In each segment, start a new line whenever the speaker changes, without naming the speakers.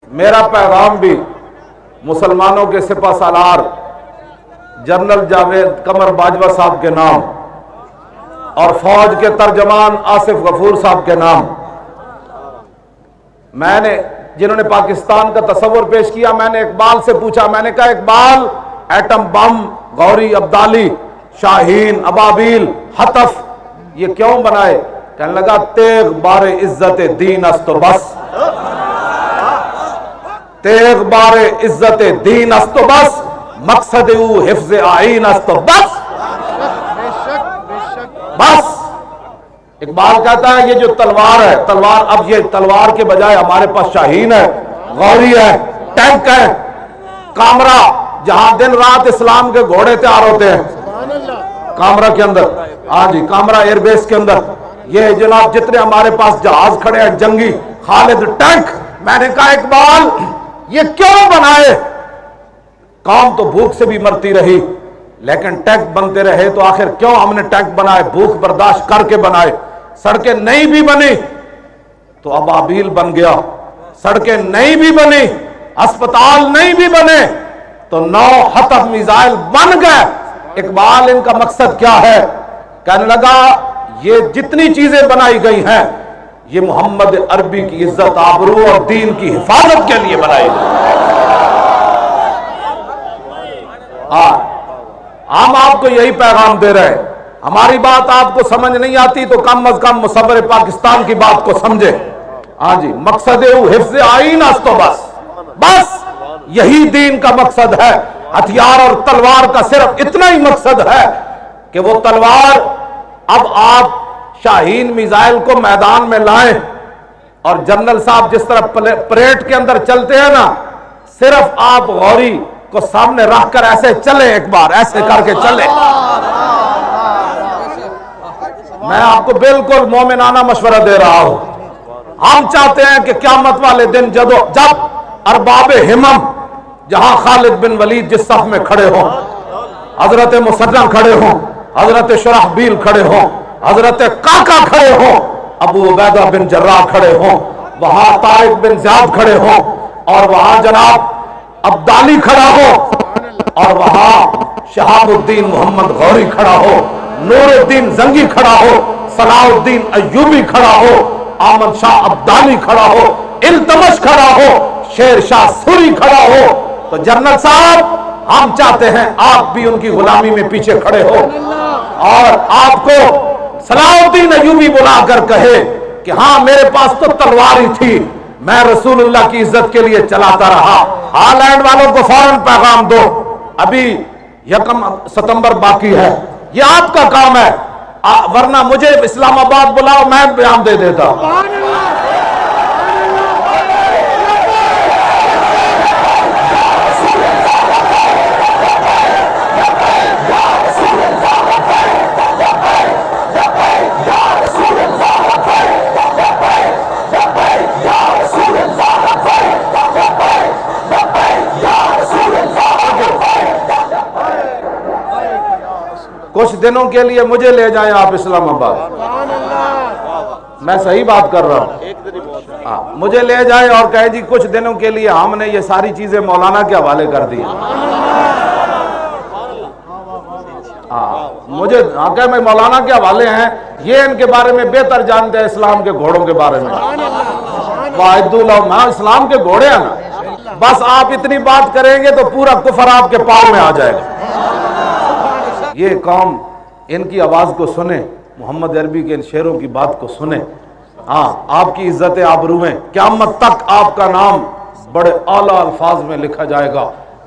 मेरा पैगाम भी मुसलमानों के सिपा सालार जनरल जावेद कमर बाजवा साहब के नाम और फौज के तर्जमान आसिफ गफूर साहब के नाम। मैंने जिन्होंने पाकिस्तान का तस्वुर पेश किया, मैंने इकबाल से पूछा, मैंने कहा इकबाल एटम बम, गौरी अब्दाली, शाहीन, अबाबील, हतफ ये क्यों बनाए? कहने लगा तेग बारे इज्जत दीन अस्तो बस, तेग बारे इज्जत दीन अस्तो बस, मकसद हिफ्ज आईन अस्तो बस। बस इकबाल कहता है ये जो तलवार है, तलवार अब ये तलवार के बजाय हमारे पास शाहीन है, गौरी है, टैंक है, कामरा, जहां दिन रात इस्लाम के घोड़े तैयार होते हैं कामरा के अंदर। हाँ जी, कामरा एयरबेस के अंदर ये जनाब जितने हमारे पास जहाज खड़े हैं जंगी, खालिद टैंक। मैंने कहा इकबाल ये क्यों बनाए? कौम तो भूख से भी मरती रही लेकिन टैंक बनते रहे, तो आखिर क्यों हमने टैंक बनाए? भूख बर्दाश्त करके बनाए। सड़कें नहीं भी बनी तो अबाबील बन गया, सड़कें नहीं भी बनी, अस्पताल नहीं भी बने तो 9 हतफ मिसाइल बन गए। इकबाल इनका मकसद क्या है? कहने लगा ये जितनी चीजें बनाई गई हैं ये मोहम्मद अरबी की इज्जत आबरू और दीन की हिफाजत के लिए बनाई गई। हम आपको यही पैगाम दे रहे हैं। हमारी बात आपको समझ नहीं आती तो कम अज कम मुसव्विर पाकिस्तान की बात को समझे। हाँ जी, मकसद हिफ्ज़ आईन अस्तो बस, बस यही दीन का मकसद है। हथियार और तलवार का सिर्फ इतना ही मकसद है कि वो तलवार अब आप शाहीन मिसाइल को मैदान में लाएं और जनरल साहब जिस तरह परेड के अंदर चलते हैं ना, सिर्फ आप गौरी को सामने रखकर ऐसे चले, एक बार ऐसे करके चले। मैं आपको बिल्कुल मोमिनाना मशवरा दे रहा हूं। हम चाहते हैं कि क़यामत वाले दिन जब अरबाबे हिमम, जहां खालिद बिन वलीद जिस सफ में खड़े हों, हजरत मुसन्ना खड़े हों, हजरत शुराहबील खड़े हों, हजरत काका खड़े हों, अबू उबैदा बिन जर्राह खड़े हों, वहां तारिक बिन ज़ियाद खड़े हों और वहां जनाब अब्दाली खड़ा हो और वहां शहाबुद्दीन मोहम्मद गौरी खड़ा हो, नूरुद्दीन जंगी खड़ा हो, सलाउद्दीन अय्यूबी खड़ा हो, अहमद शाह अब्दाली खड़ा हो, इल्तमश खड़ा हो, शेर शाह सूरी खड़ा हो, तो जनरल साहब हम चाहते हैं आप भी उनकी गुलामी में पीछे खड़े हो और आपको सलाउद्दीन अय्यूबी बुलाकर कहे कि हाँ मेरे पास तो तलवार ही थी, मैं रसूलुल्लाह की इज्जत के लिए चलाता रहा। हालैंड वालों को फौरन पैगाम दो, अभी 1 सितंबर बाकी है, ये आपका काम है, वरना मुझे इस्लामाबाद बुलाओ, मैं बयान दे देता। कुछ दिनों के लिए मुझे ले जाएं आप इस्लामाबाद, मैं सही बात कर रहा हूं। हाँ, मुझे ले जाएं और कहे जी कुछ दिनों के लिए हमने ये सारी चीजें मौलाना के हवाले कर दी। हाँ, मुझे कहे मैं मौलाना के हवाले हैं, ये इनके बारे में बेहतर जानते हैं इस्लाम के घोड़ों के बारे में। वाहिदुल्लाह इस्लाम के घोड़े हैं ना, बस आप इतनी बात करेंगे तो पूरा कुफर आपके पाँव में आ जाएगा। ये कौम इनकी आवाज को सुने, मोहम्मद अरबी के इन शेरों की बात को सुने। हाँ, आपकी इज्जत आबरूएं क़यामत तक आपका नाम बड़े आला अल्फाज में लिखा जाएगा।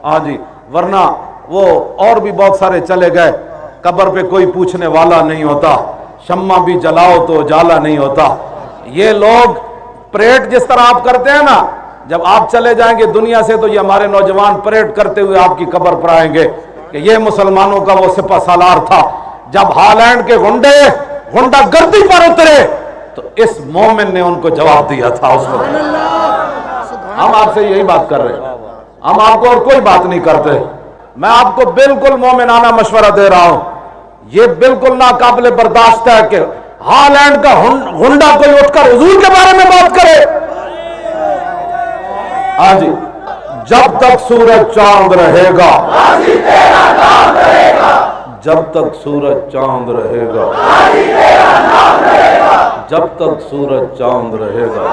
हाँ जी, वरना वो और भी बहुत सारे चले गए, कब्र पे कोई पूछने वाला नहीं होता, शम्मा भी जलाओ तो उजाला नहीं होता। ये लोग परेड जिस तरह आप करते हैं ना, जब आप चले जाएंगे दुनिया से तो ये हमारे नौजवान परेड करते हुए आपकी कब्र पर आएंगे कि ये मुसलमानों का वो सिपा सालार था। जब हालैंड के गुंडा गर्दी पर उतरे तो इस मोमिन ने उनको जवाब दिया था उस वक्त। हम आपसे यही बात कर रहे हैं, हम आपको और कोई बात नहीं करते। मैं आपको बिल्कुल मोमिनाना मशवरा दे रहा हूं, ये बिल्कुल नाकाबिले बर्दाश्त है कि हालैंड का गुंडा कोई उठकर हुजूर के बारे में बात करे। हाँ जी, जब तक सूरज चांद रहेगा, जब तक सूरज चांद रहेगा, जब तक सूरज चांद रहेगा।